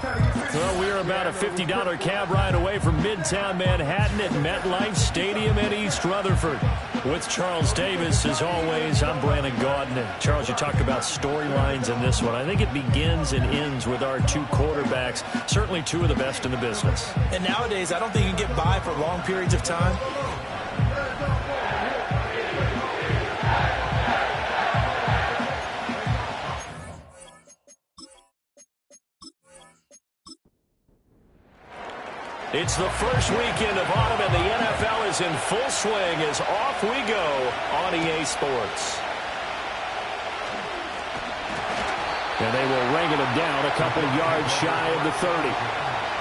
Well, we are about a $50 cab ride away from Midtown Manhattan at MetLife Stadium in East Rutherford. With Charles Davis, as always, I'm Brandon Gaudin. And Charles, you talked about storylines in this one. I think it begins and ends with our two quarterbacks, certainly two of the best in the business. And nowadays, I don't think you can get by for long periods of time. It's the first weekend of autumn, and the NFL is in full swing as off we go on EA Sports. And they will wrangle him down a couple yards shy of the 30.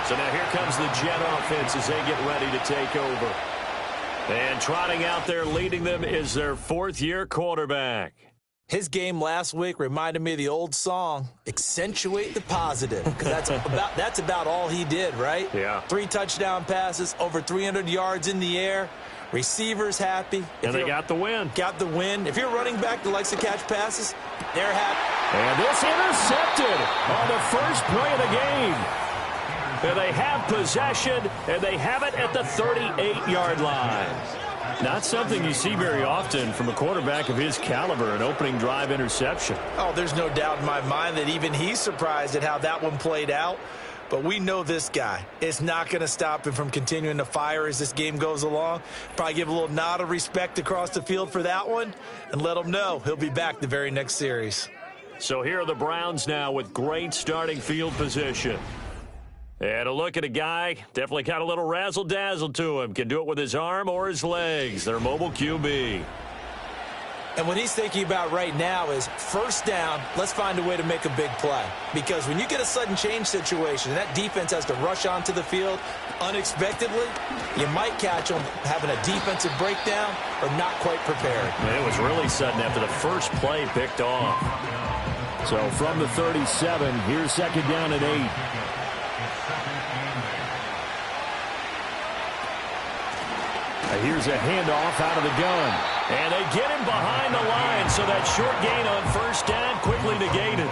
So now here comes the Jet offense as they get ready to take over. And trotting out there leading them is their fourth-year quarterback. His game last week reminded me of the old song, Accentuate the Positive, because that's about all he did, right? Yeah. 3 touchdown passes, over 300 yards in the air, receivers happy. And they got the win. Got the win. If you're running back that likes to catch passes, they're happy. And this intercepted on the first play of the game. And they have possession, and they have it at the 38-yard line. Not something you see very often from a quarterback of his caliber, an opening drive interception. Oh, there's no doubt in my mind that even he's surprised at how that one played out. But we know this guy is not going to stop him from continuing to fire as this game goes along. Probably give a little nod of respect across the field for that one and let him know he'll be back the very next series. So here are the Browns now with great starting field position. And a look at a guy, definitely got a little razzle-dazzle to him. Can do it with his arm or his legs. Their mobile QB. And what he's thinking about right now is first down, let's find a way to make a big play. Because when you get a sudden change situation and that defense has to rush onto the field unexpectedly, you might catch them having a defensive breakdown or not quite prepared. And it was really sudden after the first play picked off. So from the 37, here's second down and 8. Here's a handoff out of the gun. And they get him behind the line, so that short gain on first down quickly negated.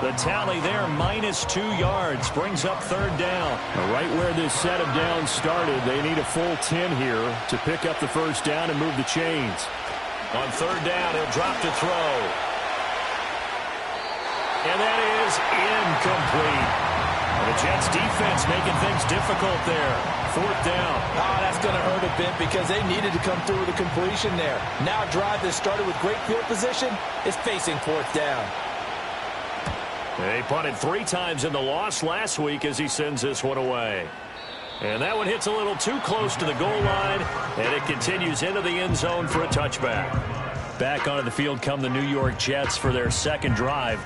The tally there, -2 yards, brings up third down. Right where this set of downs started, they need a full 10 here to pick up the first down and move the chains. On third down, he'll drop to throw. And that is incomplete. The Jets defense making things difficult there. Fourth down. Oh, that's going to hurt a bit because they needed to come through with a completion there. Now a drive that started with great field position is facing fourth down. They punted 3 times in the loss last week as he sends this one away. And that one hits a little too close to the goal line, and it continues into the end zone for a touchback. Back onto the field come the New York Jets for their second drive.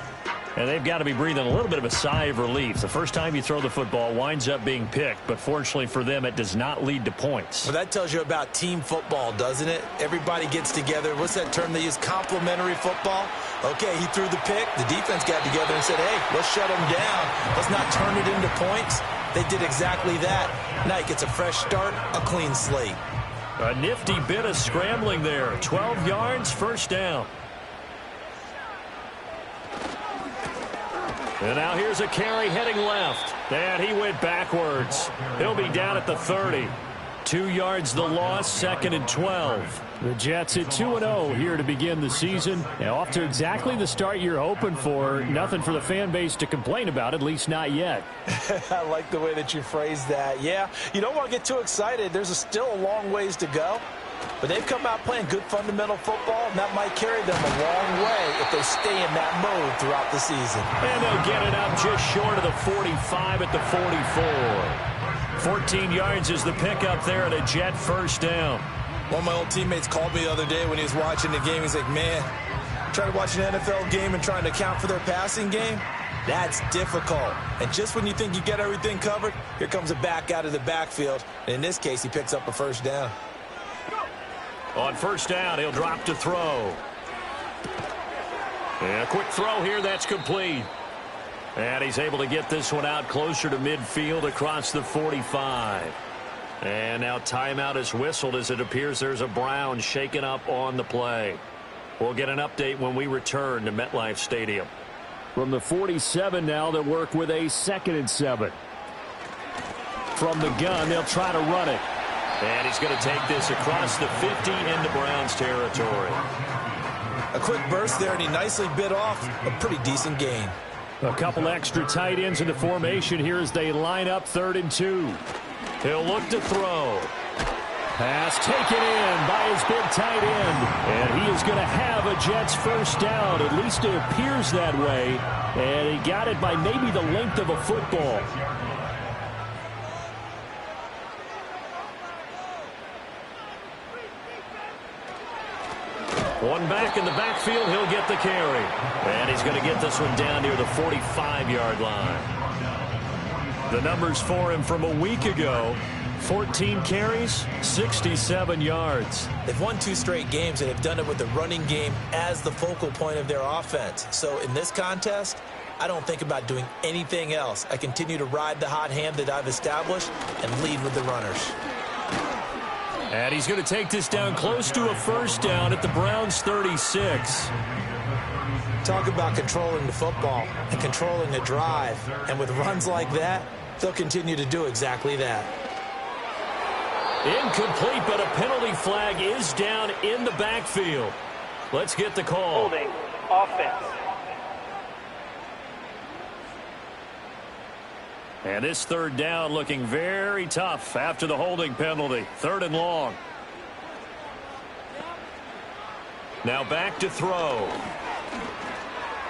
And they've got to be breathing a little bit of a sigh of relief. The first time you throw the football winds up being picked, but fortunately for them, it does not lead to points. Well, that tells you about team football, doesn't it? Everybody gets together. What's that term they use? Complementary football? Okay, he threw the pick. The defense got together and said, hey, let's shut him down. Let's not turn it into points. They did exactly that. Now he gets a fresh start, a clean slate. A nifty bit of scrambling there. 12 yards, first down. And now here's a carry heading left. And he went backwards. He'll be down at the 30. 2 yards the loss, second and 12. The Jets at 2-0 here to begin the season. And off to exactly the start you're hoping for. Nothing for the fan base to complain about, at least not yet. I like the way that you phrased that. Yeah, you don't want to get too excited. There's still a long ways to go. But they've come out playing good fundamental football, and that might carry them a long way if they stay in that mode throughout the season. And they'll get it up just short of the 45 at the 44. 14 yards is the pickup there at a Jet first down. One of my old teammates called me the other day when he was watching the game. He's like, man, trying to watch an NFL game and trying to account for their passing game, that's difficult. And just when you think you get everything covered, here comes a back out of the backfield. And in this case, he picks up a first down. On first down, he'll drop to throw. And a quick throw here, that's complete. And he's able to get this one out closer to midfield across the 45. And now timeout is whistled as it appears there's a Brown shaken up on the play. We'll get an update when we return to MetLife Stadium. From the 47 now, they'll work with a 2nd and 7. From the gun, they'll try to run it. And he's going to take this across the 50 into Browns territory. A quick burst there, and he nicely bit off a pretty decent gain. A couple extra tight ends in the formation here as they line up 3rd and 2. He'll look to throw. Pass taken in by his big tight end. And he is going to have a Jets first down. At least it appears that way. And he got it by maybe the length of a football. One back in the backfield, he'll get the carry. And he's going to get this one down near the 45-yard line. The numbers for him from a week ago: 14 carries, 67 yards. They've won 2 straight games, and have done it with the running game as the focal point of their offense. So in this contest, I don't think about doing anything else. I continue to ride the hot hand that I've established and lead with the runners. And he's going to take this down close to a first down at the Browns' 36. Talk about controlling the football and controlling the drive. And with runs like that, they'll continue to do exactly that. Incomplete, but a penalty flag is down in the backfield. Let's get the call. Holding offense. And this 3rd down looking very tough after the holding penalty. 3rd and long. Now back to throw.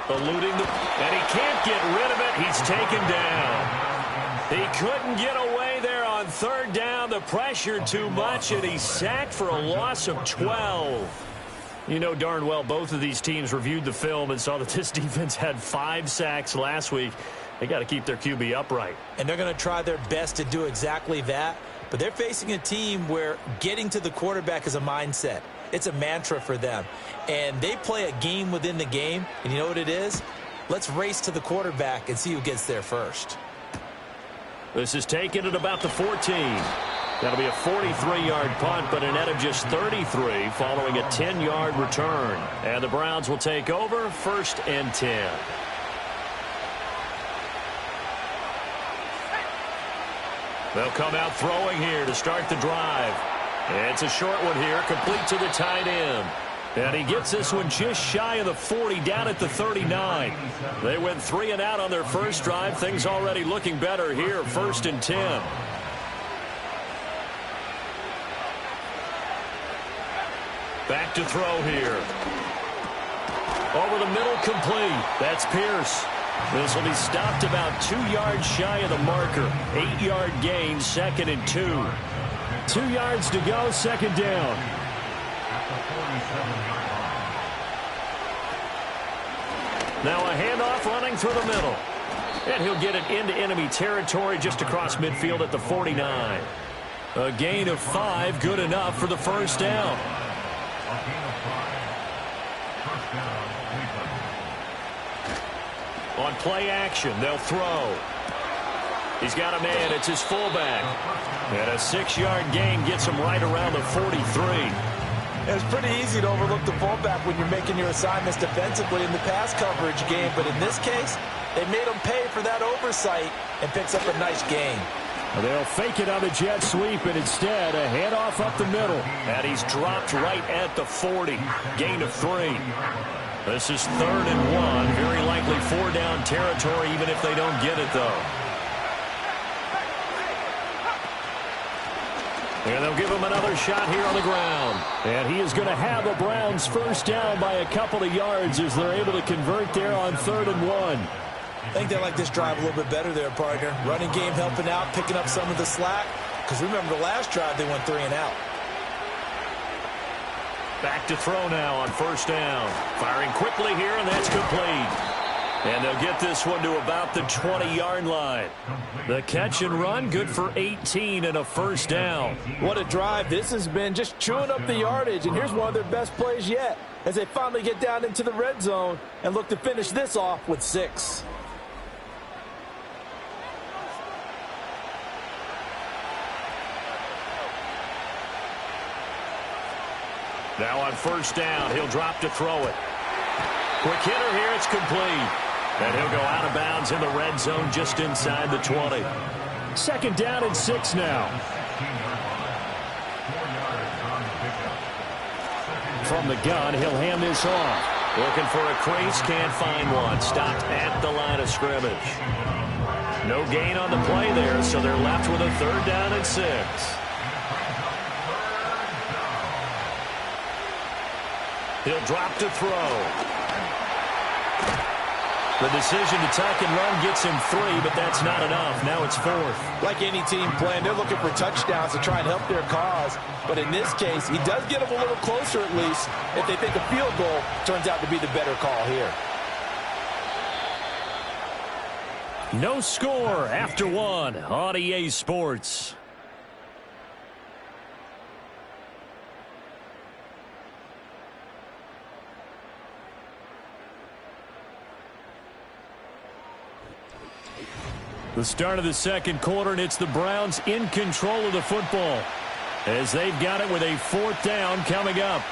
Eluding and he can't get rid of it. He's taken down. He couldn't get away there on 3rd down. The pressure too much, and he's sacked for a loss of 12. You know darn well both of these teams reviewed the film and saw that this defense had 5 sacks last week. They got to keep their QB upright. And they're going to try their best to do exactly that. But they're facing a team where getting to the quarterback is a mindset. It's a mantra for them. And they play a game within the game. And you know what it is? Let's race to the quarterback and see who gets there first. This is taken at about the 14. That'll be a 43-yard punt, but a net of just 33 following a 10-yard return. And the Browns will take over 1st and 10. They'll come out throwing here to start the drive. It's a short one here, complete to the tight end. And he gets this one just shy of the 40, down at the 39. They went 3 and out on their first drive. Things already looking better here, 1st and 10. Back to throw here. Over the middle, complete. That's Pierce. This will be stopped about 2 yards shy of the marker. 8-yard gain, 2nd and 2. 2 yards to go, 2nd down. Now a handoff running through the middle. And he'll get it into enemy territory just across midfield at the 49. A gain of 5, good enough for the first down. On play action, they'll throw. He's got a man, it's his fullback. And a 6-yard gain gets him right around the 43. It's pretty easy to overlook the fullback when you're making your assignments defensively in the pass coverage game. But in this case, they made him pay for that oversight and picks up a nice gain. They'll fake it on the jet sweep, and instead a handoff up the middle. And he's dropped right at the 40. Gain of 3. This is 3rd and 1. Very likely 4-down territory, even if they don't get it, though. And they'll give him another shot here on the ground. And he is going to have the Browns first down by a couple of yards as they're able to convert there on 3rd and 1. I think they like this drive a little bit better there, partner. Running game helping out, picking up some of the slack. Because remember, the last drive they went 3 and out. Back to throw now on 1st down. Firing quickly here, and that's complete. And they'll get this one to about the 20-yard line. The catch and run, good for 18 and a first down. What a drive this has been, just chewing up the yardage. And here's one of their best plays yet as they finally get down into the red zone and look to finish this off with 6. Now on 1st down, he'll drop to throw it. Quick hitter here, it's complete. And he'll go out of bounds in the red zone just inside the 20. 2nd down and 6 now. From the gun, he'll hand this off. Looking for a crease, can't find one. Stopped at the line of scrimmage. No gain on the play there, so they're left with a 3rd down and 6. He'll drop to throw. The decision to tuck and run gets him 3, but that's not enough. Now it's 4th. Like any team playing, they're looking for touchdowns to try and help their cause. But in this case, he does get them a little closer at least if they think a field goal turns out to be the better call here. No score after 1 on EA Sports. The start of the 2nd quarter, and it's the Browns in control of the football as they've got it with a 4th down coming up.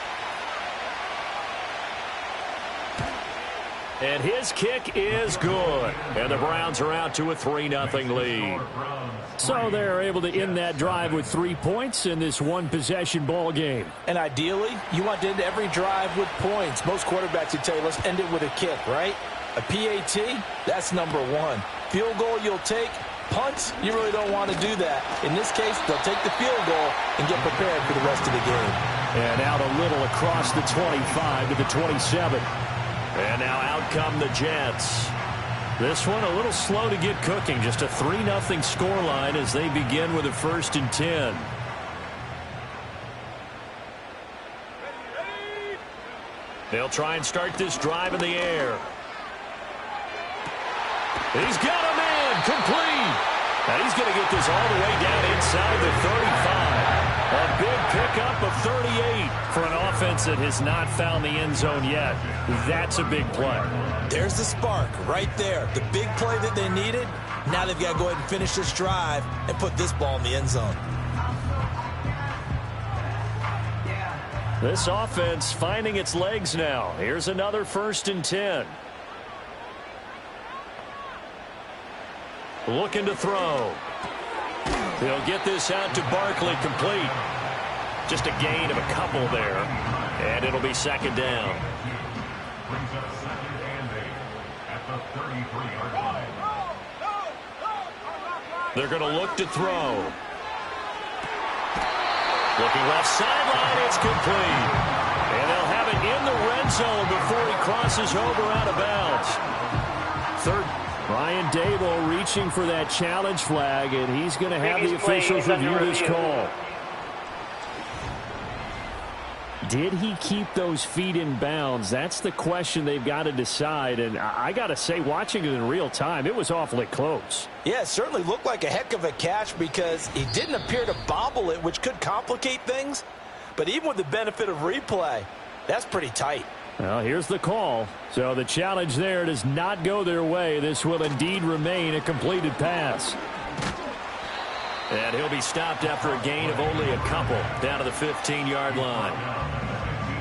And his kick is good. And the Browns are out to a 3-0 lead. So they're able to end that drive with 3 points in this one-possession ball game. And ideally, you want to end every drive with points. Most quarterbacks would tell you, let's end it with a kick, right? A PAT, that's number 1. Field goal you'll take. Punts, you really don't want to do that. In this case, they'll take the field goal and get prepared for the rest of the game. And out a little across the 25 to the 27. And now out come the Jets. This one a little slow to get cooking. Just a 3-0 scoreline as they begin with a 1st and 10. They'll try and start this drive in the air. He's got a man complete. Now he's going to get this all the way down inside the 35. A big pickup of 38 for an offense that has not found the end zone yet. That's a big play. There's the spark right there. The big play that they needed. Now they've got to go ahead and finish this drive and put this ball in the end zone. This offense finding its legs now. Here's another 1st and 10. Looking to throw. He'll get this out to Barkley, complete. Just a gain of a couple there. And it'll be 2nd down. They're going to look to throw. Looking left sideline, it's complete. And they'll have it in the red zone before he crosses over out of bounds. 3rd. Brian Daboll reaching for that challenge flag, and he's going to have the officials review this call. Did he keep those feet in bounds? That's the question they've got to decide. And I got to say, watching it in real time, it was awfully close. Yeah, it certainly looked like a heck of a catch because he didn't appear to bobble it, which could complicate things. But even with the benefit of replay, that's pretty tight. Well, here's the call. So the challenge there does not go their way. This will indeed remain a completed pass. And he'll be stopped after a gain of only a couple down to the 15-yard line.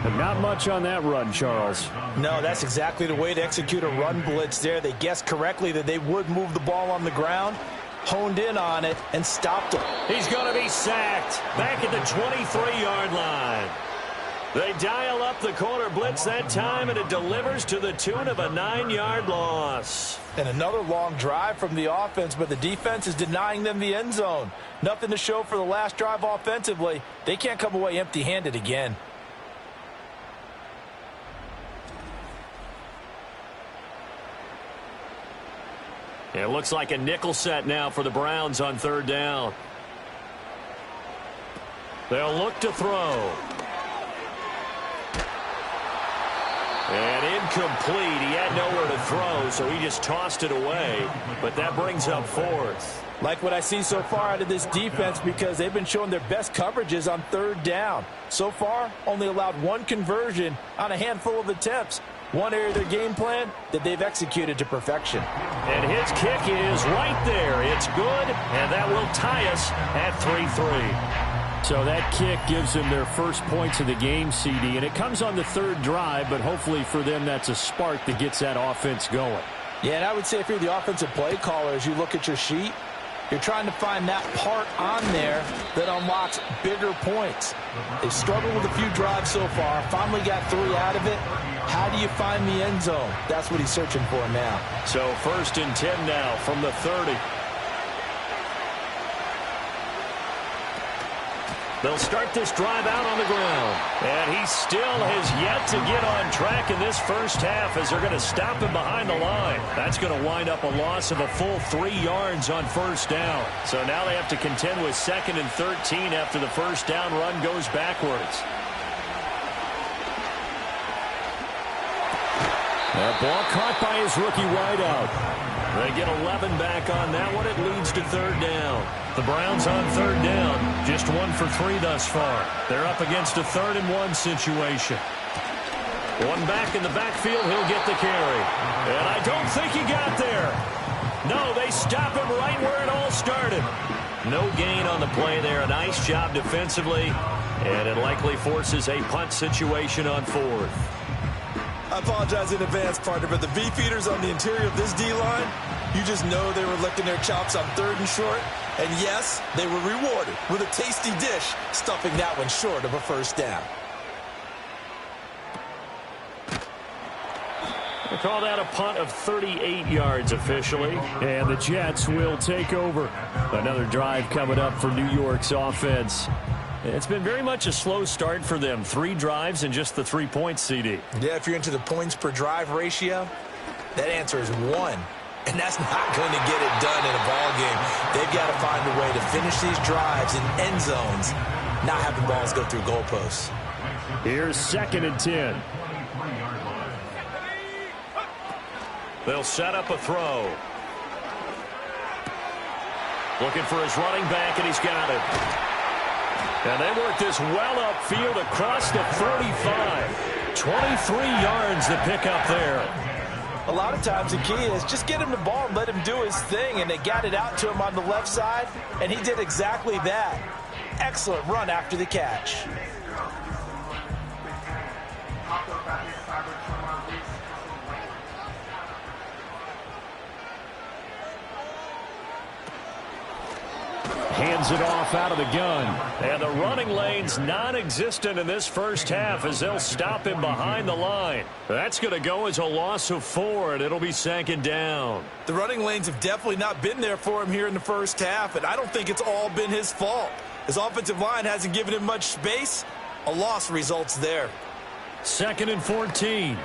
But not much on that run, Charles. No, that's exactly the way to execute a run blitz there. They guessed correctly that they would move the ball on the ground, honed in on it, and stopped him. He's going to be sacked back at the 23-yard line. They dial up the corner blitz that time, and it delivers to the tune of a 9-yard loss. And another long drive from the offense, but the defense is denying them the end zone. Nothing to show for the last drive offensively. They can't come away empty-handed again. It looks like a nickel set now for the Browns on 3rd down. They'll look to throw. And incomplete. He had nowhere to throw, so he just tossed it away. But that brings up 4th. Like what I see so far out of this defense because they've been showing their best coverages on 3rd down. So far, only allowed 1 conversion on a handful of attempts. One area of their game plan that they've executed to perfection. And his kick is right there. It's good, and that will tie us at 3-3. So that kick gives them their first points of the game, CD, and it comes on the 3rd drive, but hopefully for them that's a spark that gets that offense going. Yeah, and I would say if you're the offensive play caller, as you look at your sheet, you're trying to find that part on there that unlocks bigger points. They've struggled with a few drives so far, finally got 3 out of it. How do you find the end zone? That's what he's searching for now. So 1st and 10 now from the 30. They'll start this drive out on the ground. And he still has yet to get on track in this first half as they're going to stop him behind the line. That's going to wind up a loss of a full 3 yards on 1st down. So now they have to contend with 2nd and 13 after the 1st down run goes backwards. That ball caught by his rookie wideout. They get 11 back on that one. It leads to 3rd down. The Browns on 3rd down. Just 1 for 3 thus far. They're up against a 3rd and 1 situation. One back in the backfield. He'll get the carry. And I don't think he got there. No, they stop him right where it all started. No gain on the play there. A nice job defensively. And it likely forces a punt situation on 4th. I apologize in advance, partner, but the beefeaters on the interior of this D-line, you just know they were licking their chops on 3rd and short. And yes, they were rewarded with a tasty dish, stuffing that one short of a 1st down. They call that a punt of 38 yards officially. And the Jets will take over. Another drive coming up for New York's offense. It's been very much a slow start for them. 3 drives and just the 3 points, CD. Yeah, if you're into the points per drive ratio, that answer is 1. And that's not going to get it done in a ball game. They've got to find a way to finish these drives in end zones, not having balls go through goalposts. Here's 2nd and 10. They'll set up a throw. Looking for his running back, and he's got it. And they work this well upfield across the 35. 23 yards to pick up there. A lot of times the key is just get him the ball and let him do his thing, and they got it out to him on the left side, and he did exactly that. Excellent run after the catch. Hands it off out of the gun. And the running lane's non-existent in this first half as they'll stop him behind the line. That's going to go as a loss of 4, and it'll be 2nd down. The running lanes have definitely not been there for him here in the first half, and I don't think it's all been his fault. His offensive line hasn't given him much space. A loss results there. 2nd and 14.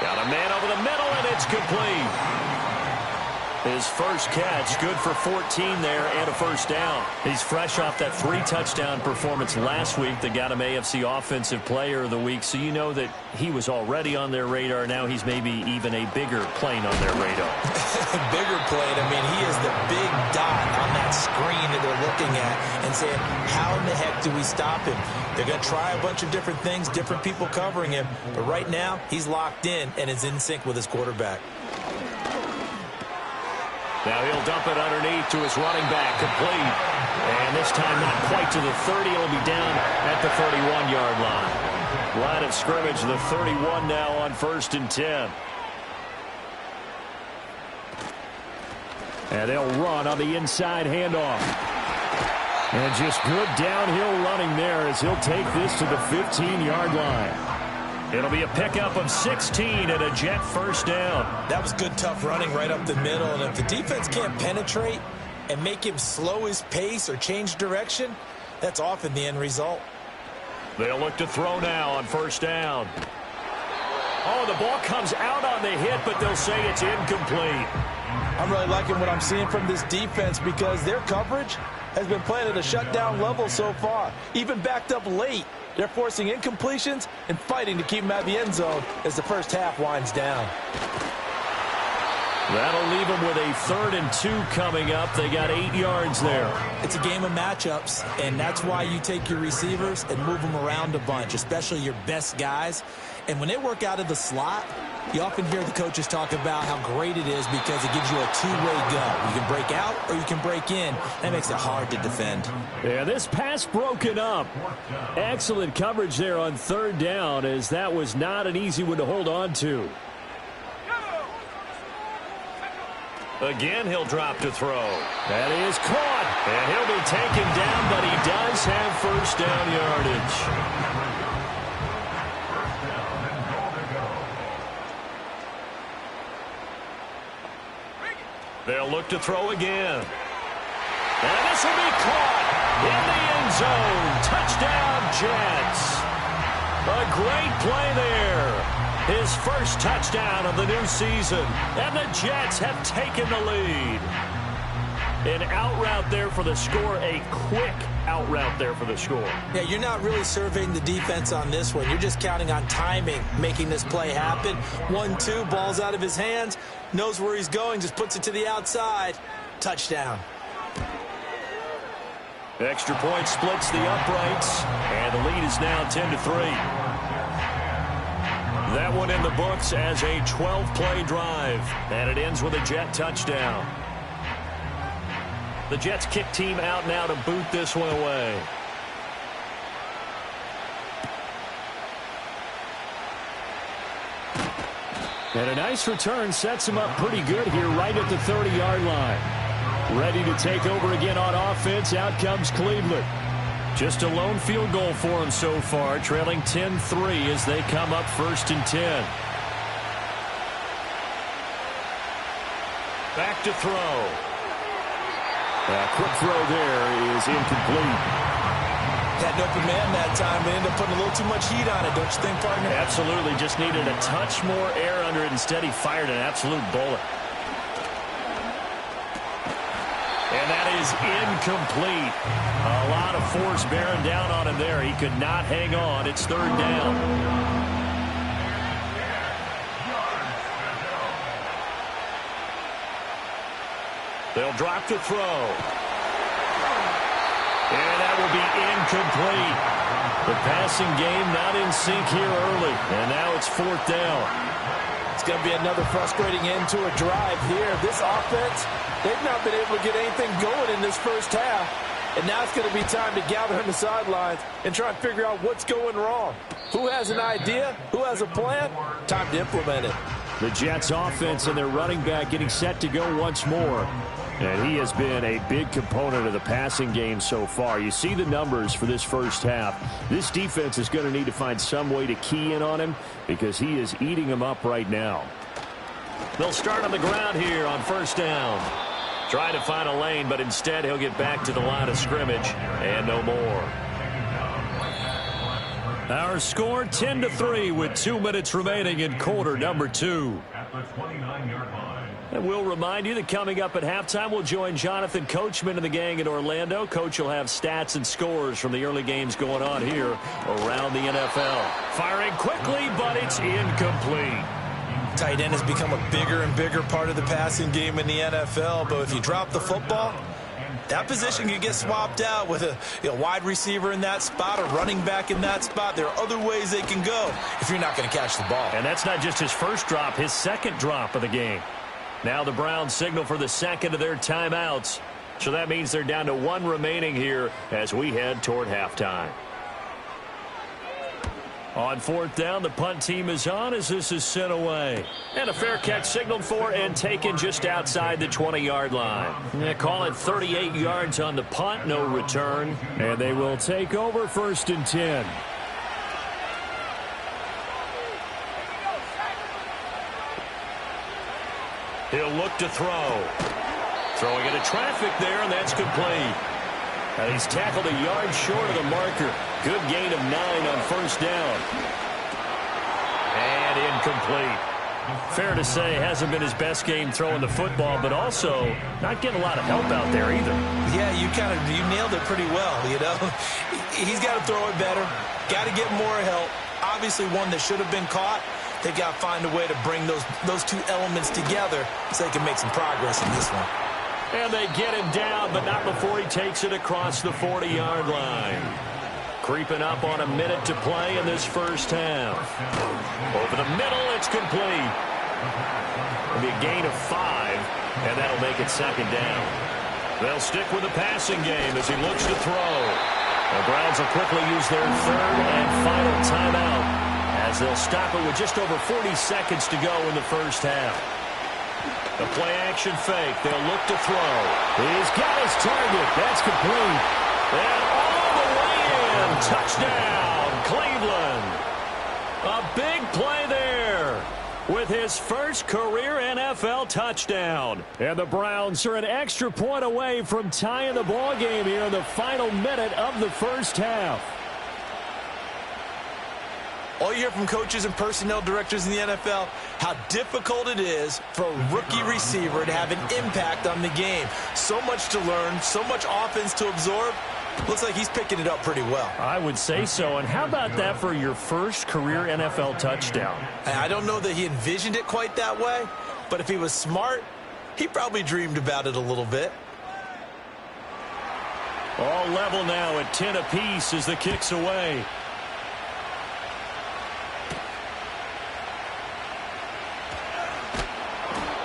Got a man over the middle, and it's complete. His first catch, good for 14 there and a 1st down. He's fresh off that 3-touchdown performance last week that got him AFC Offensive Player of the Week, so you know that he was already on their radar. Now he's maybe even a bigger plane on their radar. Bigger plane. I mean, he is the big dot on that screen that they're looking at and saying, how in the heck do we stop him? They're going to try a bunch of different things, different people covering him, but right now he's locked in and is in sync with his quarterback. Now he'll dump it underneath to his running back, complete. And this time not quite to the 30. It'll be down at the 31-yard line. Line of scrimmage, the 31 now on 1st and 10. And they'll run on the inside handoff. And just good downhill running there as he'll take this to the 15-yard line. It'll be a pickup of 16 and a Jet 1st down. That was good, tough running right up the middle. And if the defense can't penetrate and make him slow his pace or change direction, that's often the end result. They'll look to throw now on 1st down. Oh, the ball comes out on the hit, but they'll say it's incomplete. I'm really liking what I'm seeing from this defense because their coverage has been playing at a shutdown level so far. Even backed up late. They're forcing incompletions and fighting to keep him out of the end zone as the first half winds down. That'll leave them with a 3rd and 2 coming up. They got 8 yards there. It's a game of matchups, and that's why you take your receivers and move them around a bunch, especially your best guys. And when they work out of the slot, you often hear the coaches talk about how great it is because it gives you a two-way go. You can break out or you can break in. That makes it hard to defend. Yeah, this pass broken up. Excellent coverage there on 3rd down as that was not an easy one to hold on to. Again, he'll drop to throw. That is caught. And he'll be taken down, but he does have first down yardage. They'll look to throw again. And this will be caught in the end zone. Touchdown, Jets. A great play there. His first touchdown of the new season. And the Jets have taken the lead. An out route there for the score. A quick out route there for the score. Yeah, you're not really surveying the defense on this one. You're just counting on timing, making this play happen. 1-2, ball's out of his hands. Knows where he's going, just puts it to the outside. Touchdown. Extra point splits the uprights. And the lead is now 10-3. That one in the books as a 12-play drive. And it ends with a Jet touchdown. The Jets kick team out now to boot this one away. And a nice return sets him up pretty good here right at the 30-yard line. Ready to take over again on offense. Out comes Cleveland. Just a lone field goal for him so far, trailing 10-3 as they come up 1st and 10. Back to throw. A quick throw there is incomplete. Had an open man that time, but ended up putting a little too much heat on it, don't you think, partner? Absolutely. Just needed a touch more air under it. Instead, he fired an absolute bullet. And that is incomplete. A lot of force bearing down on him there. He could not hang on. It's 3rd down. They'll drop to throw. And that will be incomplete. The passing game not in sync here early. And now it's 4th down. It's going to be another frustrating end to a drive here. This offense, they've not been able to get anything going in this first half. And now it's going to be time to gather on the sidelines and try and figure out what's going wrong. Who has an idea? Who has a plan? Time to implement it. The Jets offense and their running back getting set to go once more. And he has been a big component of the passing game so far. You see the numbers for this first half. This defense is going to need to find some way to key in on him because he is eating them up right now. They'll start on the ground here on 1st down. Try to find a lane, but instead he'll get back to the line of scrimmage and no more. Our score 10-3 with 2 minutes remaining in quarter number 2. At the 29-yard line. And we'll remind you that coming up at halftime, we'll join Jonathan Coachman and the gang in Orlando. Coach will have stats and scores from the early games going on here around the NFL. Firing quickly, but it's incomplete. Tight end has become a bigger and bigger part of the passing game in the NFL, but if you drop the football, that position can get swapped out with a wide receiver in that spot, a running back in that spot. There are other ways they can go if you're not going to catch the ball. And that's not just his first drop, his second drop of the game. Now the Browns signal for the second of their timeouts. So that means they're down to 1 remaining here as we head toward halftime. On 4th down, the punt team is on as this is sent away. And a fair catch signaled for and taken just outside the 20-yard line. They call it 38 yards on the punt, no return. And they will take over 1st and 10. He'll look to throw. Throwing into traffic there, and that's complete. And he's tackled a yard short of the marker. Good gain of 9 on 1st down. And incomplete. Fair to say, hasn't been his best game throwing the football, but also not getting a lot of help out there either. Yeah, you nailed it pretty well, you know. He's got to throw it better. Got to get more help. Obviously one that should have been caught. They've got to find a way to bring those two elements together so they can make some progress in this one. And they get him down, but not before he takes it across the 40-yard line. Creeping up on a minute to play in this first half. Over the middle, it's complete. It'll be a gain of 5, and that'll make it 2nd down. They'll stick with the passing game as he looks to throw. The Browns will quickly use their 3rd and final timeout as they'll stop it with just over 40 seconds to go in the first half. The play-action fake. They'll look to throw. He's got his target. That's complete. And all the way in. Touchdown, Cleveland. A big play there with his first career NFL touchdown. And the Browns are an extra point away from tying the ball game here in the final minute of the first half. All you hear from coaches and personnel directors in the NFL, how difficult it is for a rookie receiver to have an impact on the game. So much to learn, so much offense to absorb. Looks like he's picking it up pretty well. I would say so. And how about that for your first career NFL touchdown? I don't know that he envisioned it quite that way, but if he was smart, he probably dreamed about it a little bit. All level now at 10 apiece as the kick's away.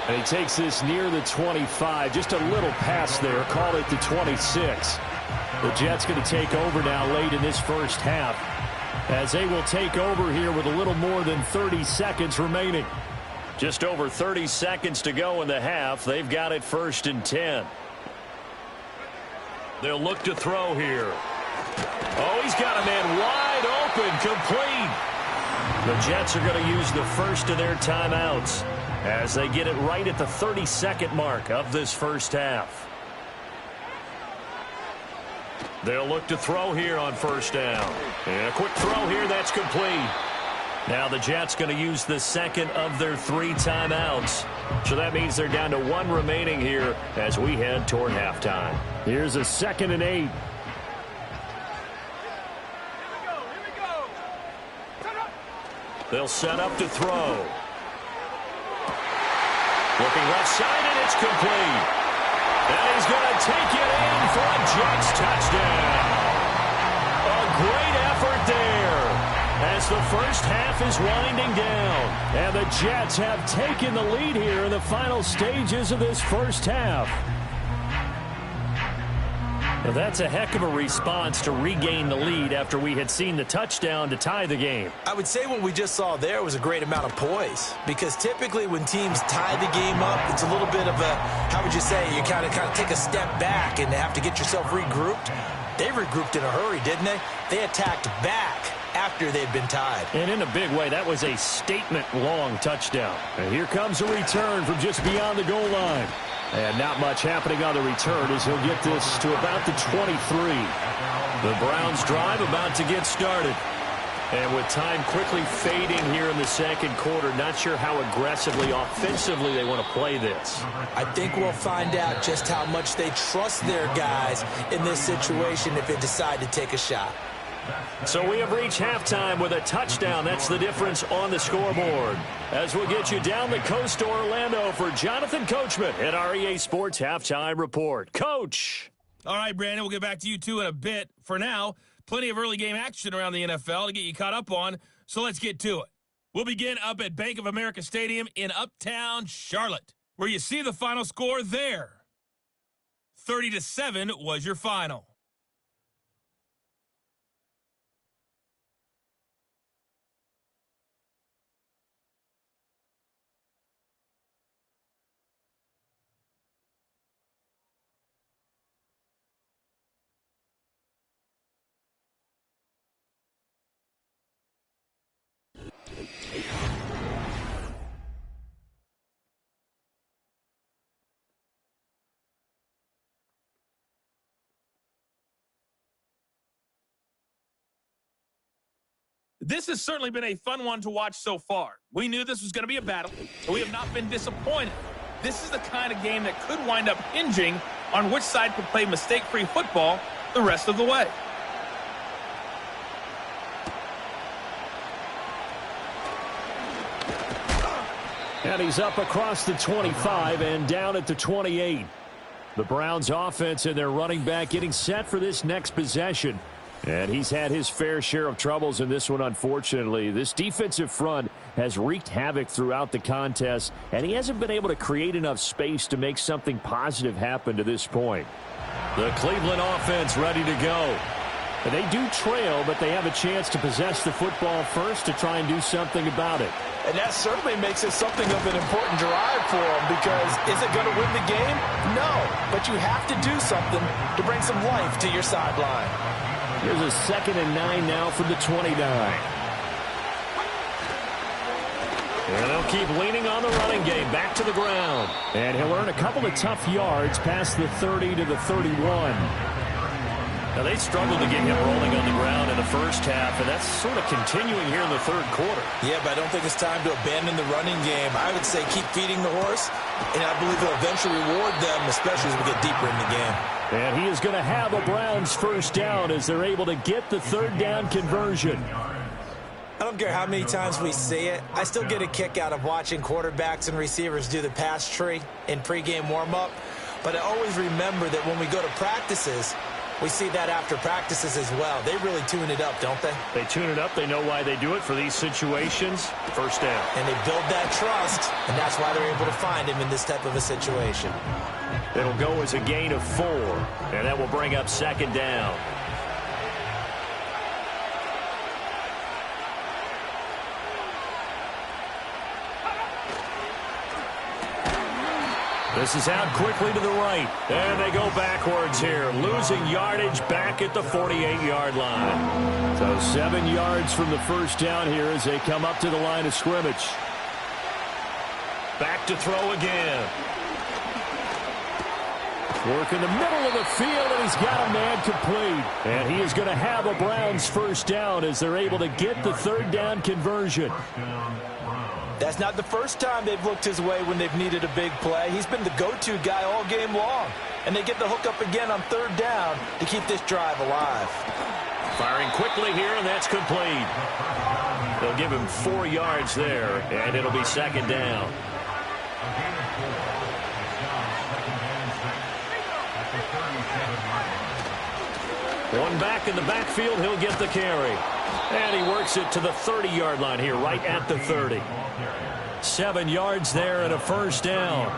And he takes this near the 25. Just a little pass there. Call it the 26. The Jets going to take over now late in this first half, as they will take over here with a little more than 30 seconds remaining. Just over 30 seconds to go in the half. They've got it 1st and 10. They'll look to throw here. Oh, he's got a man wide open, complete. The Jets are going to use the first of their timeouts as they get it right at the 30-second mark of this first half. They'll look to throw here on 1st down. And a quick throw here, that's complete. Now the Jets going to use the second of their 3 timeouts. So that means they're down to 1 remaining here as we head toward halftime. Here's a 2nd and 8. They'll set up to throw. Looking left side, and it's complete. And he's going to take it in for a Jets touchdown. A great effort there as the first half is winding down. And the Jets have taken the lead here in the final stages of this first half. Now that's a heck of a response to regain the lead after we had seen the touchdown to tie the game. I would say what we just saw there was a great amount of poise, because typically when teams tie the game up, it's a little bit of a, how would you say, you kind of take a step back and have to get yourself regrouped. They regrouped in a hurry, didn't they? They attacked back after they'd been tied. And in a big way, that was a statement-long touchdown. And here comes a return from just beyond the goal line. And not much happening on the return as he'll get this to about the 23. The Browns drive about to get started. And with time quickly fading here in the second quarter, not sure how aggressively, offensively they want to play this. I think we'll find out just how much they trust their guys in this situation if they decide to take a shot. So we have reached halftime with a touchdown. That's the difference on the scoreboard. As we'll get you down the coast to Orlando for Jonathan Coachman at our EA Sports Halftime Report. Coach. All right, Brandon, we'll get back to you two in a bit. For now, plenty of early game action around the NFL to get you caught up on, so let's get to it. We'll begin up at Bank of America Stadium in Uptown Charlotte, where you see the final score there. 30-7 was your final. This has certainly been a fun one to watch so far. We knew this was going to be a battle, but we have not been disappointed. This is the kind of game that could wind up hinging on which side could play mistake-free football the rest of the way. And he's up across the 25 and down at the 28. The Browns offense and their running back getting set for this next possession. And he's had his fair share of troubles in this one, unfortunately. This defensive front has wreaked havoc throughout the contest, and he hasn't been able to create enough space to make something positive happen to this point. The Cleveland offense ready to go. They do trail, but they have a chance to possess the football first to try and do something about it. And that certainly makes it something of an important drive for them, because is it going to win the game? No, but you have to do something to bring some life to your sideline. Here's a 2nd and 9 now from the 29. And they'll keep leaning on the running game. Back to the ground. And he'll earn a couple of tough yards past the 30 to the 31. Now, they struggled to get him rolling on the ground in the first half, and that's sort of continuing here in the third quarter. Yeah, but I don't think it's time to abandon the running game. I would say keep feeding the horse, and I believe he'll eventually reward them, especially as we get deeper in the game. And he is going to have a Browns first down as they're able to get the third down conversion. I don't care how many times we see it. I still get a kick out of watching quarterbacks and receivers do the pass tree in pregame warm-up. But I always remember that when we go to practices, we see that after practices as well. They really tune it up, don't they? They tune it up. They know why they do it for these situations. First down. And they build that trust, and that's why they're able to find him in this type of a situation. It'll go as a gain of 4, and that will bring up 2nd down. This is out quickly to the right. And they go backwards here, losing yardage back at the 48-yard line. So 7 yards from the first down here as they come up to the line of scrimmage. Back to throw again. Work in the middle of the field, and he's got a man complete. And he is going to have a Browns first down as they're able to get the third down conversion. That's not the first time they've looked his way when they've needed a big play. He's been the go-to guy all game long. And they get the hook up again on third down to keep this drive alive. Firing quickly here, and that's complete. They'll give him 4 yards there, and it'll be 2nd down. One back in the backfield, he'll get the carry. And he works it to the 30-yard line here, right at the 30. 7 yards there and a first down.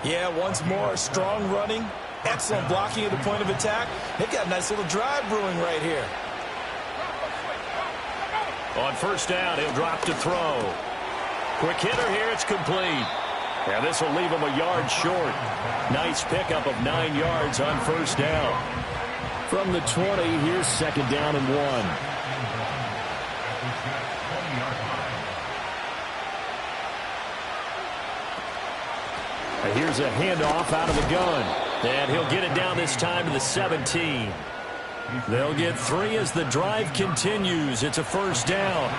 Yeah, once more, strong running, excellent blocking at the point of attack. They've got a nice little drive brewing right here. On first down, he'll drop to throw. Quick hitter here, it's complete. And this will leave him a yard short. Nice pickup of 9 yards on first down. From the 20, here's 2nd down and 1. Here's a handoff out of the gun. And he'll get it down this time to the 17. They'll get 3 as the drive continues. It's a first down.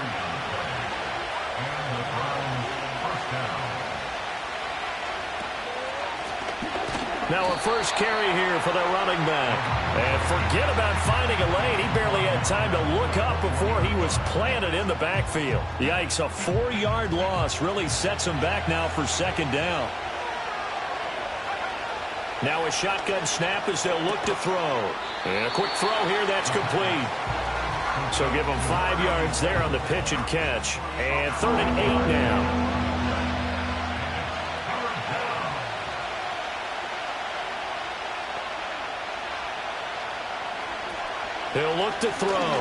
Now a first carry here for their running back. And forget about finding a lane. He barely had time to look up before he was planted in the backfield. Yikes, a 4-yard loss really sets him back now for 2nd down. Now a shotgun snap as they'll look to throw. And a quick throw here, that's complete. So give them 5 yards there on the pitch and catch. And 3rd and 8 now. He'll look to throw.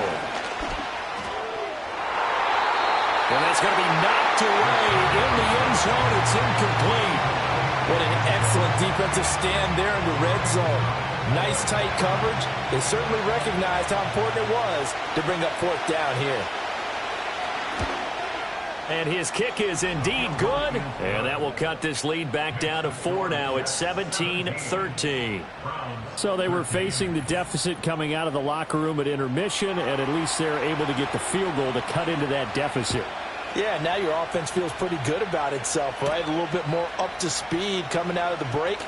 And that's going to be knocked away in the end zone. It's incomplete. What an excellent defensive stand there in the red zone. Nice tight coverage. They certainly recognized how important it was to bring up 4th down here. And his kick is indeed good. And that will cut this lead back down to 4 now. It's 17-13. So they were facing the deficit coming out of the locker room at intermission, and at least they're able to get the field goal to cut into that deficit. Yeah, now your offense feels pretty good about itself, right? A little bit more up to speed coming out of the break.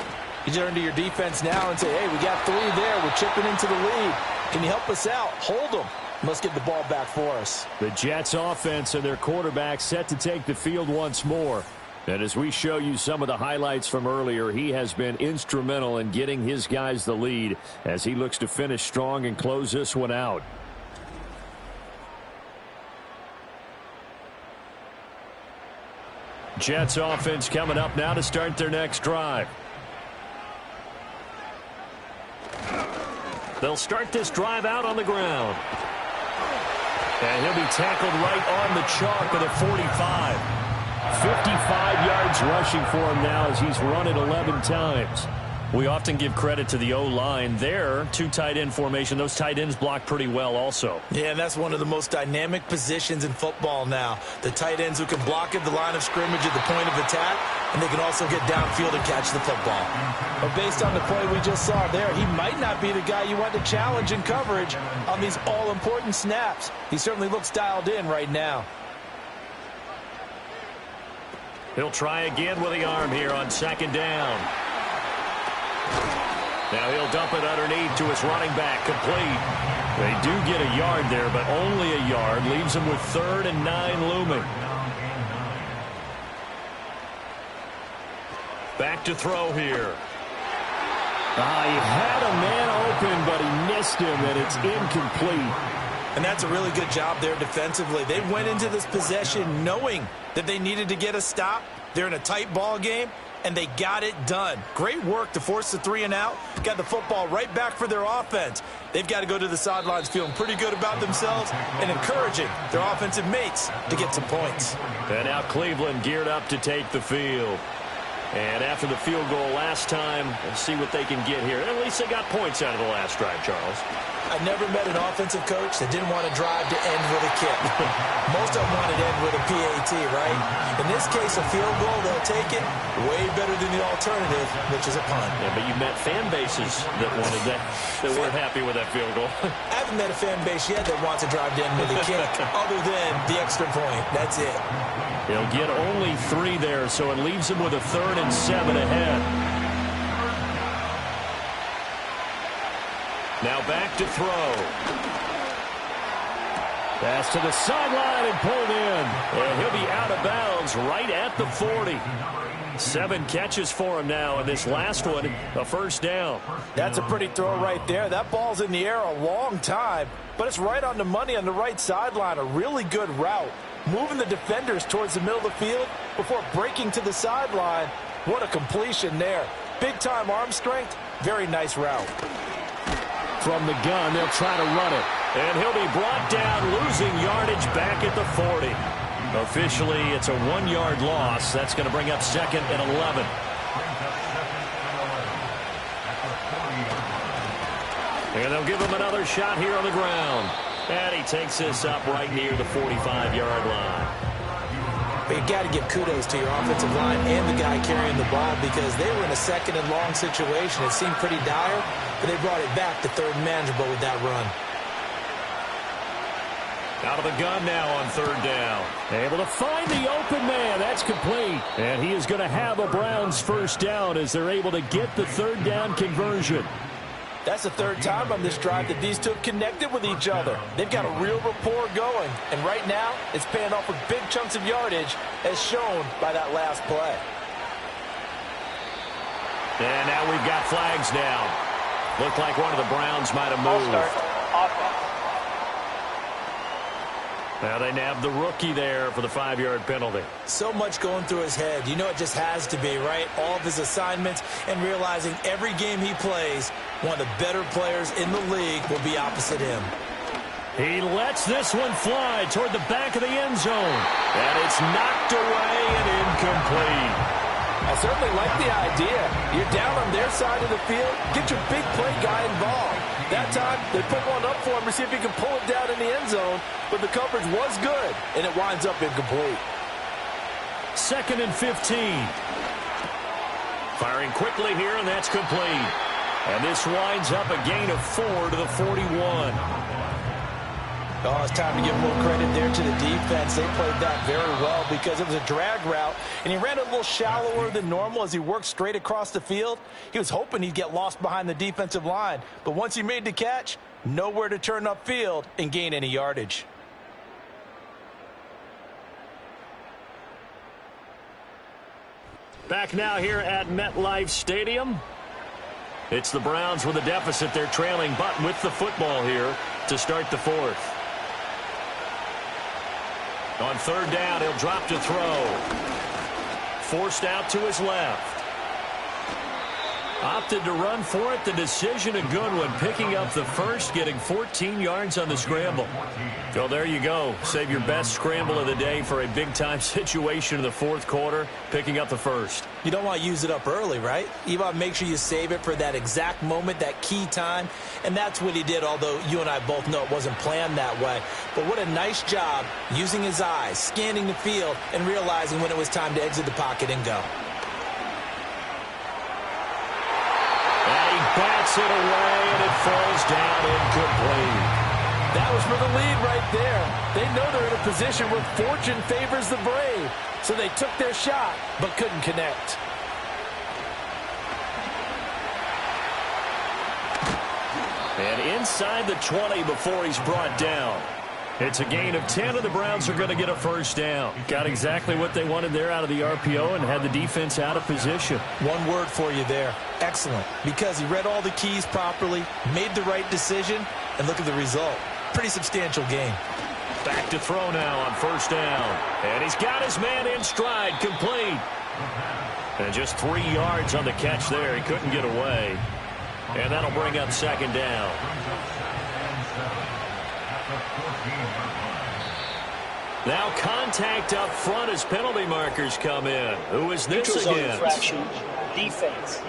You turn to your defense now and say, hey, we got 3 there. We're chipping into the lead. Can you help us out? Hold them. Let's get the ball back for us. The Jets offense and their quarterback set to take the field once more. And as we show you some of the highlights from earlier, he has been instrumental in getting his guys the lead as he looks to finish strong and close this one out. Jets offense coming up now to start their next drive. They'll start this drive out on the ground. And he'll be tackled right on the chalk of the 45. 55 yards rushing for him now as he's run it 11 times. We often give credit to the O-line there. Two tight end formation. Those tight ends block pretty well also. Yeah, and that's one of the most dynamic positions in football now. The tight ends who can block at the line of scrimmage at the point of attack, and they can also get downfield and catch the football. But based on the play we just saw there, he might not be the guy you want to challenge in coverage on these all-important snaps. He certainly looks dialed in right now. He'll try again with the arm here on second down. Now he'll dump it underneath to his running back, complete. They do get a yard there, but only a yard. Leaves him with 3rd and 9 looming. Back to throw here. He had a man open, but he missed him, and it's incomplete. And that's a really good job there defensively. They went into this possession knowing that they needed to get a stop. They're in a tight ball game, and they got it done. Great work to force the 3 and out. Got the football right back for their offense. They've got to go to the sidelines feeling pretty good about themselves and encouraging their offensive mates to get some points. And now Cleveland geared up to take the field. And after the field goal last time, let's see what they can get here. At least they got points out of the last drive, Charles. I never met an offensive coach that didn't want to drive to end with a kick. Most of them wanted to end with a PAT, right? In this case, a field goal, they'll take it way better than the alternative, which is a punt. Yeah, but you met fan bases that wanted that weren't happy with that field goal. I haven't met a fan base yet that wants to drive to end with a kick, other than the extra point. That's it. He'll get only 3 there, so it leaves him with a 3rd and 7 ahead. Now back to throw. Pass to the sideline and pulled in. And he'll be out of bounds right at the 40. 7 catches for him now, and this last one, a first down. That's a pretty throw right there. That ball's in the air a long time, but it's right on the money on the right sideline. A really good route. Moving the defenders towards the middle of the field before breaking to the sideline. What a completion there. Big-time arm strength. Very nice route. From the gun, they'll try to run it. And he'll be brought down, losing yardage back at the 40. Officially, it's a 1-yard loss. That's going to bring up 2nd and 11. And they'll give him another shot here on the ground. And he takes this up right near the 45-yard line. But you got to give kudos to your offensive line and the guy carrying the ball, because they were in a 2nd and long situation. It seemed pretty dire, but they brought it back to 3rd and manageable with that run. Out of the gun now on 3rd down. Able to find the open man. That's complete. And he is going to have a Browns first down as they're able to get the 3rd down conversion. That's the 3rd time on this drive that these two connected with each other. They've got a real rapport going, and right now it's paying off with big chunks of yardage, as shown by that last play. And now we've got flags down. Looked like one of the Browns might have moved. Now they nabbed the rookie there for the 5-yard penalty. So much going through his head. You know it just has to be, right? All of his assignments, and realizing every game he plays, one of the better players in the league will be opposite him. He lets this one fly toward the back of the end zone. And it's knocked away and incomplete. I certainly like the idea. You're down on their side of the field. Get your big play guy involved. That time, they put one up for him to see if he can pull it down in the end zone, but the coverage was good, and it winds up incomplete. 2nd and 15. Firing quickly here, and that's complete. And this winds up a gain of 4 to the 41. Oh, it's time to give more credit there to the defense. They played that very well because it was a drag route, and he ran a little shallower than normal as he worked straight across the field. He was hoping he'd get lost behind the defensive line, but once he made the catch, nowhere to turn upfield and gain any yardage. Back now here at MetLife Stadium. It's the Browns with a deficit. They're trailing, but with the football here to start the 4th. On 3rd down, he'll drop to throw. Forced out to his left. Opted to run for it. The decision a good one. Picking up the first, getting 14 yards on the scramble. So there you go. Save your best scramble of the day for a big-time situation in the fourth quarter. Picking up the first. You don't want to use it up early, right? You want to make sure you save it for that exact moment, that key time. And that's what he did, although you and I both know it wasn't planned that way. But what a nice job using his eyes, scanning the field, and realizing when it was time to exit the pocket and go. Bats it away, and it falls down incomplete. That was for the lead right there. They know they're in a position where fortune favors the brave. So they took their shot, but couldn't connect. And inside the 20 before he's brought down. It's a gain of 10, and the Browns are going to get a first down. Got exactly what they wanted there out of the RPO and had the defense out of position. One word for you there. Excellent. Because he read all the keys properly, made the right decision, and look at the result. Pretty substantial gain. Back to throw now on first down. And he's got his man in stride, complete. And just 3 yards on the catch there. He couldn't get away. And that'll bring up second down. Now contact up front as penalty markers come in. Who is this again? Infraction, defense.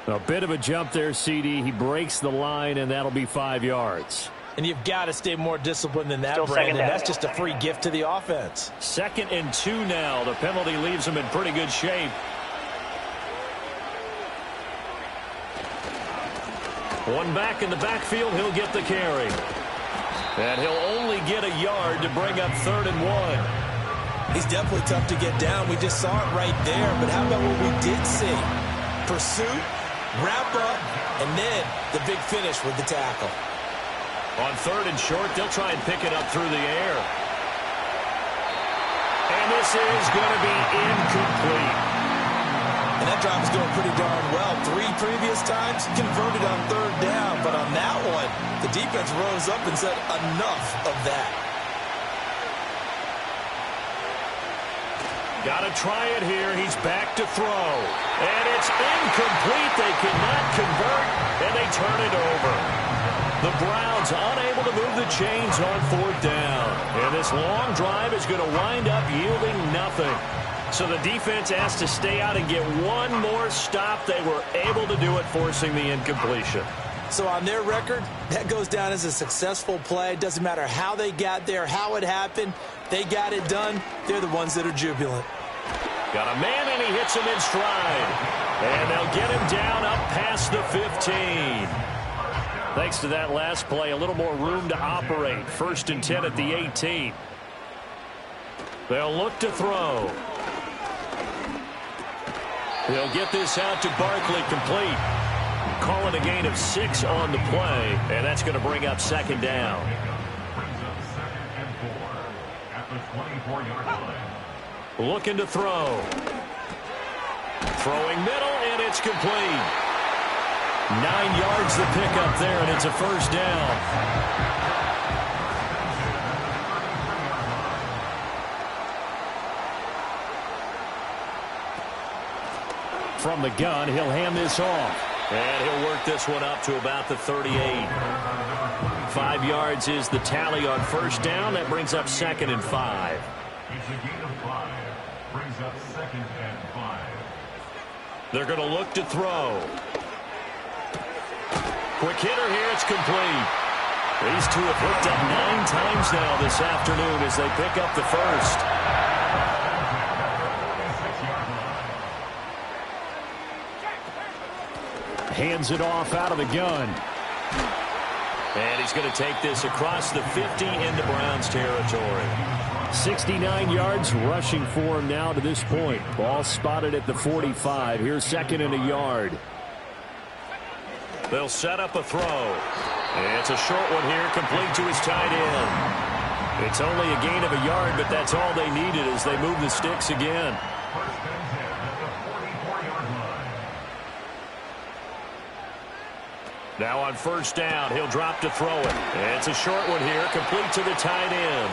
A bit of a jump there, CD. He breaks the line, and that'll be 5 yards. And you've got to stay more disciplined than that, Brandon. That's just a free gift to the offense. 2nd and 2 now. The penalty leaves him in pretty good shape. One back in the backfield, he'll get the carry. And he'll only get a yard to bring up 3rd and 1. He's definitely tough to get down. We just saw it right there. But how about what we did see? Pursuit, wrap up, and then the big finish with the tackle. On 3rd and short, they'll try and pick it up through the air. And this is going to be incomplete. And that drive is going pretty darn well. 3 previous times, converted on 3rd down. But on that one, the defense rose up and said, enough of that. Got to try it here. He's back to throw. And it's incomplete. They cannot convert, and they turn it over. The Browns unable to move the chains on 4th down. And this long drive is going to wind up yielding nothing. So the defense has to stay out and get one more stop. They were able to do it, forcing the incompletion. So on their record, that goes down as a successful play. Doesn't matter how they got there, how it happened. They got it done. They're the ones that are jubilant. Got a man, and he hits him in stride. And they'll get him down up past the 15. Thanks to that last play, a little more room to operate. 1st and 10 at the 18. They'll look to throw. They'll get this out to Barkley, complete. Calling a gain of 6 on the play, and that's going to bring up 2nd down. Looking to throw. Throwing middle, and it's complete. 9 yards the pickup there, and it's a first down. From the gun, he'll hand this off. And he'll work this one up to about the 38. 5 yards is the tally on first down. That brings up 2nd and 5. It's a gain of 5. Brings up 2nd and 5. They're going to look to throw. Quick hitter here. It's complete. These two have hooked up 9 times now this afternoon as they pick up the first. Hands it off out of the gun. And he's going to take this across the 50 into Browns territory. 69 yards rushing for him now to this point. Ball spotted at the 45. Here's 2nd and a yard. They'll set up a throw. It's a short one here, complete to his tight end. It's only a gain of a yard, but that's all they needed as they move the sticks again. Now on first down, he'll drop to throw it. It's a short one here, complete to the tight end.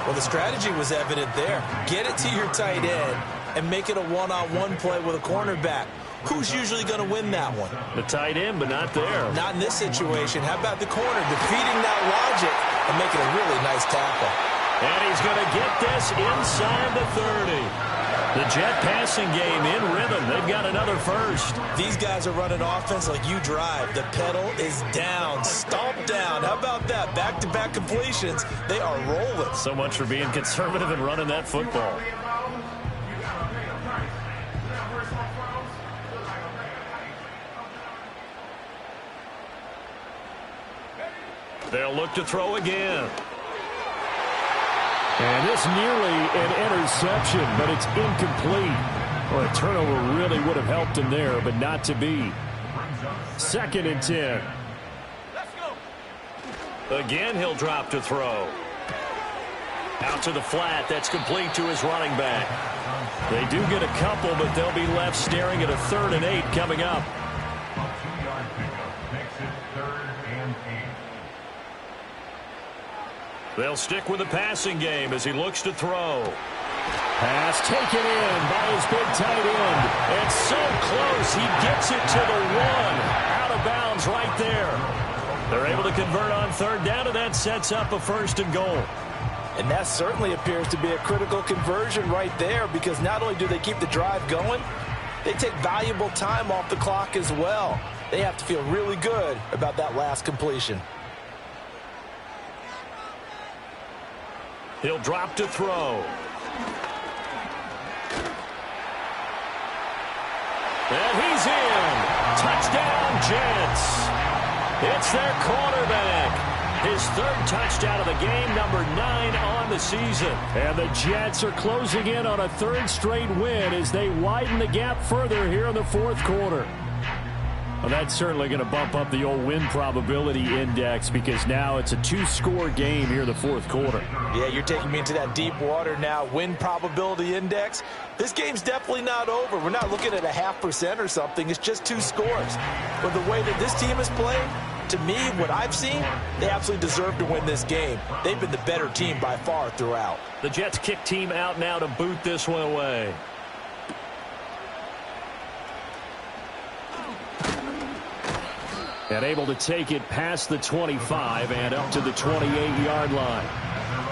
Well, the strategy was evident there. Get it to your tight end and make it a one-on-one play with a cornerback. Who's usually going to win that one? The tight end, but not there. Not in this situation. How about the corner defeating that logic and making a really nice tackle? And he's going to get this inside the 30. The Jet passing game in rhythm. They've got another first. These guys are running offense like you drive. The pedal is down, stomp down. How about that? Back-to-back completions. They are rolling. So much for being conservative and running that football. They'll look to throw again. And this nearly an interception, but it's incomplete. Well, a turnover really would have helped him there, but not to be. 2nd and 10. Again, he'll drop to throw. Out to the flat. That's complete to his running back. They do get a couple, but they'll be left staring at a 3rd and 8 coming up. A 2-yard pickup makes it 3rd and 8. They'll stick with the passing game as he looks to throw. Pass taken in by his big tight end. It's so close. He gets it to the 1. Out of bounds right there. They're able to convert on 3rd down, and that sets up a 1st and goal. And that certainly appears to be a critical conversion right there, because not only do they keep the drive going, they take valuable time off the clock as well. They have to feel really good about that last completion. He'll drop to throw. And he's in. Touchdown, Jets. It's their quarterback. His 3rd touchdown of the game, number 9 on the season. And the Jets are closing in on a 3rd straight win as they widen the gap further here in the 4th quarter. Well, that's certainly going to bump up the old win probability index, because now it's a 2-score game here in the 4th quarter. Yeah, you're taking me into that deep water now. Win probability index. This game's definitely not over. We're not looking at a 0.5% or something. It's just 2 scores. But the way that this team has played, to me, what I've seen, they absolutely deserve to win this game. They've been the better team by far throughout. The Jets kick team out now to boot this one away. And able to take it past the 25 and up to the 28-yard line.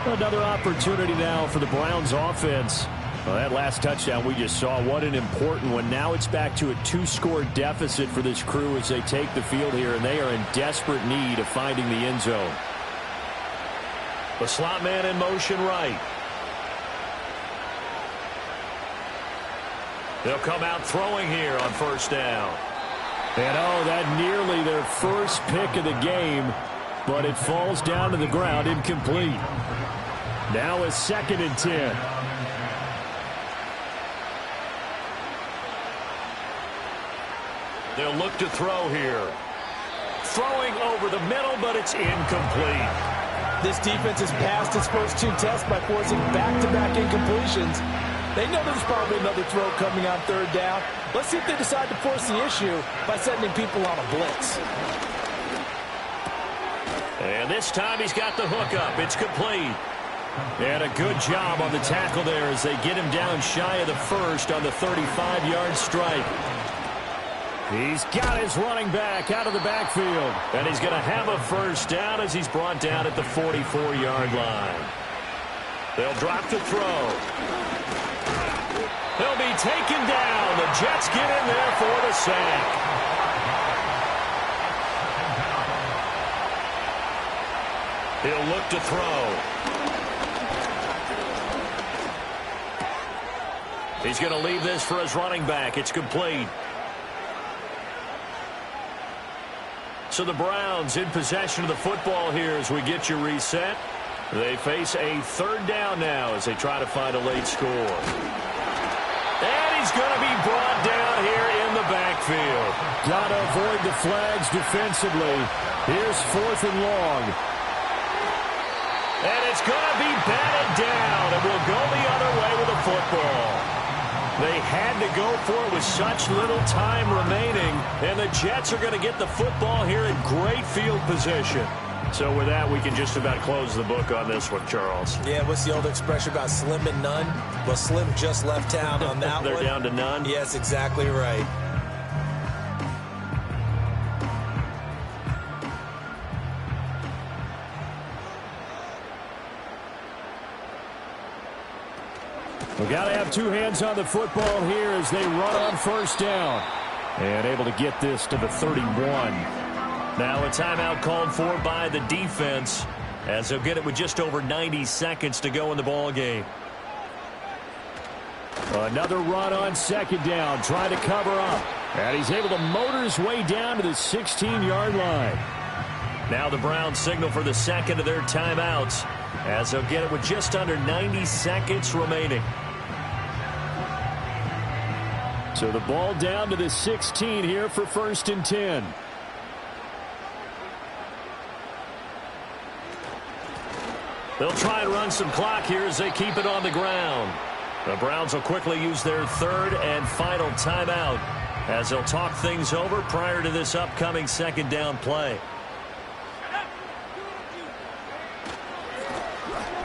Another opportunity now for the Browns offense. Well, that last touchdown we just saw, what an important one. Now it's back to a 2-score deficit for this crew as they take the field here, and they are in desperate need of finding the end zone. The slot man in motion right. They'll come out throwing here on 1st down. And that nearly their first pick of the game, but it falls down to the ground incomplete. Now a 2nd and 10. They'll look to throw here. Throwing over the middle, but it's incomplete. This defense has passed its first 2 tests by forcing back-to-back incompletions. They know there's probably another throw coming on 3rd down. Let's see if they decide to force the issue by sending people on a blitz. And this time he's got the hook up. It's complete. And a good job on the tackle there as they get him down shy of the 1st on the 35-yard strike. He's got his running back out of the backfield. And he's going to have a 1st down as he's brought down at the 44-yard line. They'll drop to throw. He'll be taken down. The Jets get in there for the sack. He'll look to throw. He's going to leave this for his running back. It's complete. So the Browns in possession of the football here as we get you reset. They face a 3rd down now as they try to find a late score. And he's going to be brought down here in the backfield. Got to avoid the flags defensively. Here's 4th and long. And it's going to be batted down, and we'll go the other way with the football. They had to go for it with such little time remaining, and the Jets are going to get the football here in great field position. So with that, we can just about close the book on this one, Charles. Yeah, what's the old expression about slim and none? Well, Slim just left town on that They're one. down to none? Yes, exactly right. We've got to have two hands on the football here as they run on first down. And able to get this to the 31. Now a timeout called for by the defense as they'll get it with just over 90 seconds to go in the ball game. Another run on second down, trying to cover up. And he's able to motor his way down to the 16-yard line. Now the Browns signal for the second of their timeouts as they'll get it with just under 90 seconds remaining. So the ball down to the 16 here for 1st and 10. They'll try and run some clock here as they keep it on the ground. The Browns will quickly use their third and final timeout as they'll talk things over prior to this upcoming second down play.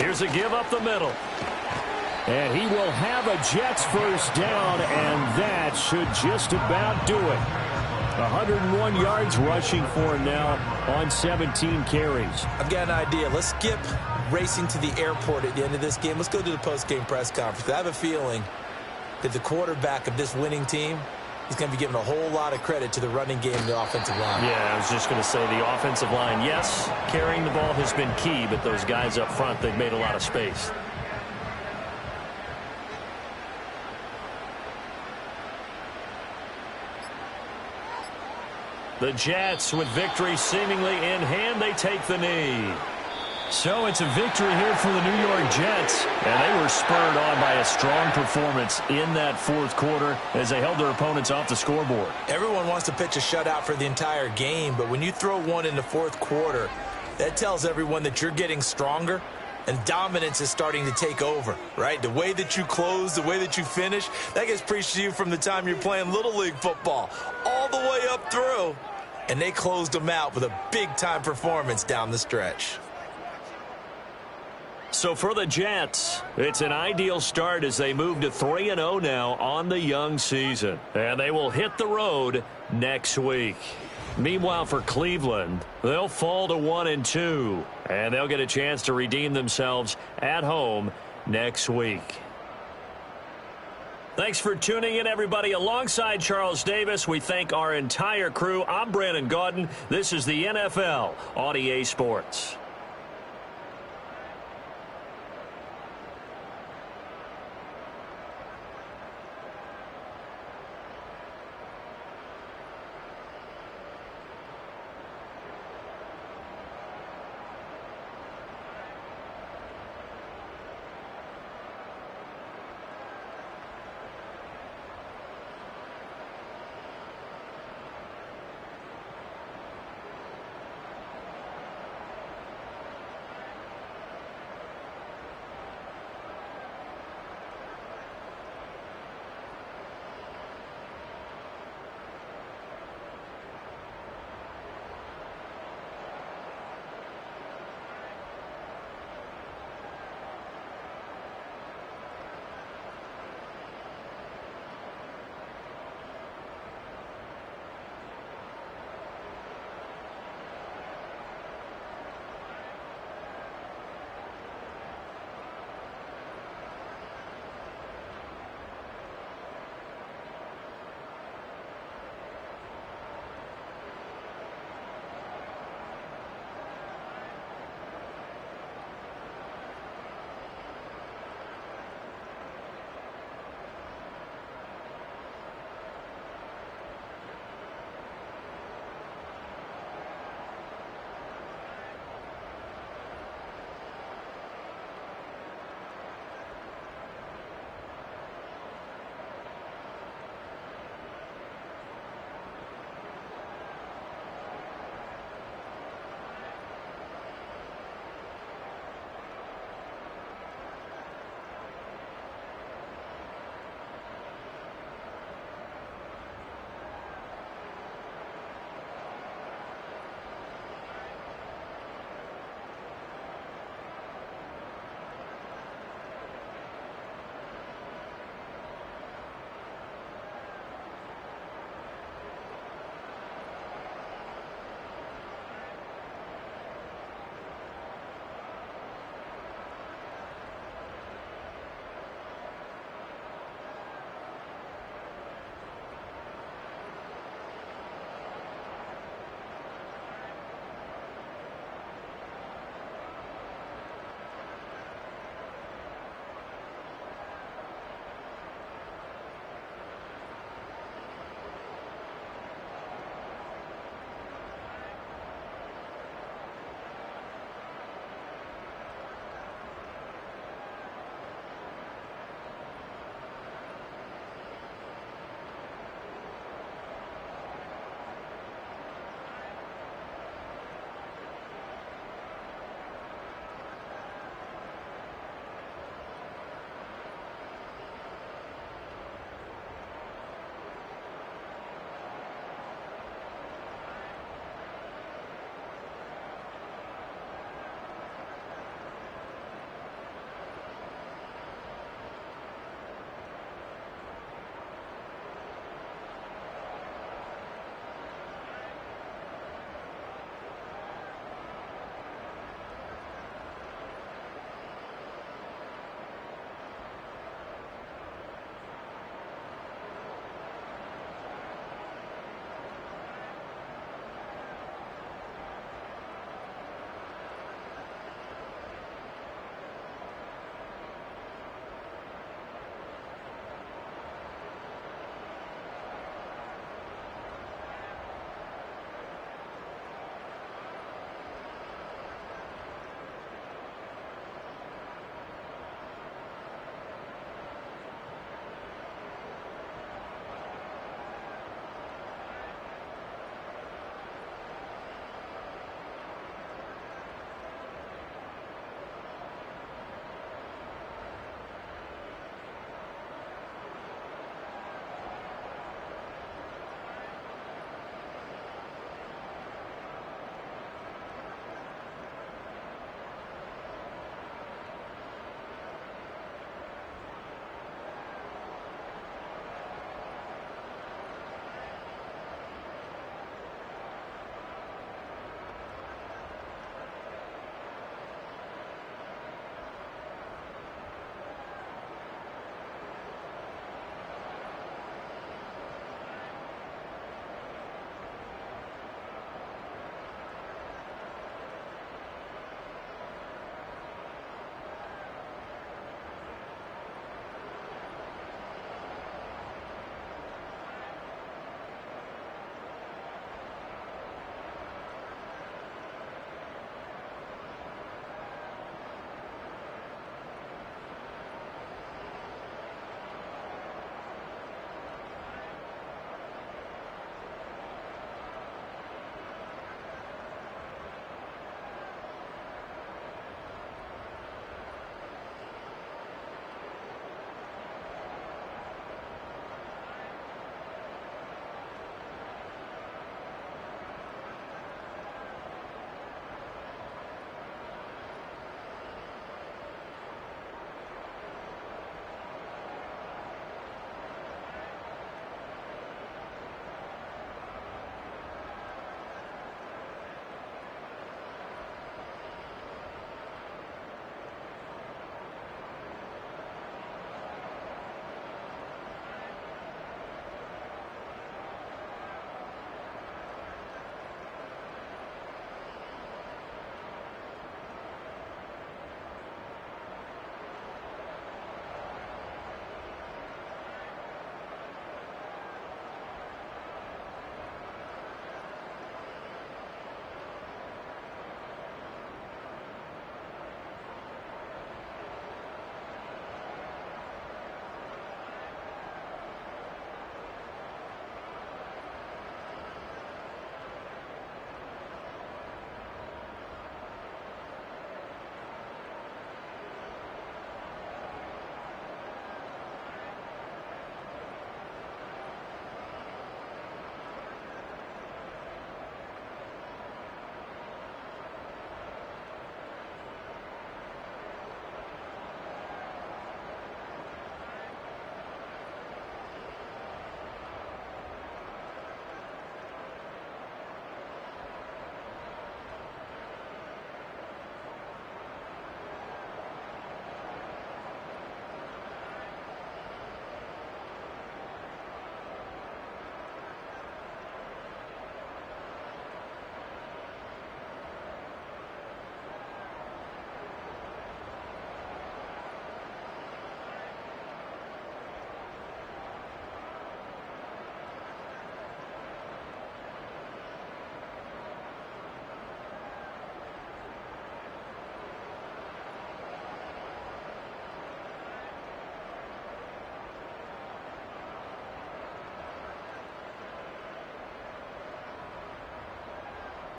Here's a give up the middle. And he will have a Jets first down, and that should just about do it. 101 yards rushing for him now on 17 carries. I've got an idea. Let's skip racing to the airport at the end of this game. Let's go to the post-game press conference. I have a feeling that the quarterback of this winning team is going to be giving a whole lot of credit to the running game and the offensive line. Yeah, I was just going to say the offensive line, yes, carrying the ball has been key, but those guys up front, they've made a lot of space. The Jets, with victory seemingly in hand, they take the knee. So it's a victory here for the New York Jets. And they were spurred on by a strong performance in that fourth quarter as they held their opponents off the scoreboard. Everyone wants to pitch a shutout for the entire game, but when you throw one in the fourth quarter, that tells everyone that you're getting stronger and dominance is starting to take over, right? The way that you close, the way that you finish, that gets preached to you from the time you're playing Little League football all the way up through. And they closed them out with a big-time performance down the stretch. So for the Jets, it's an ideal start as they move to 3-0 now on the young season. And they will hit the road next week. Meanwhile, for Cleveland, they'll fall to 1-2. And they'll get a chance to redeem themselves at home next week. Thanks for tuning in, everybody. Alongside Charles Davis, we thank our entire crew. I'm Brandon Gaudin. This is the NFL on EA Sports.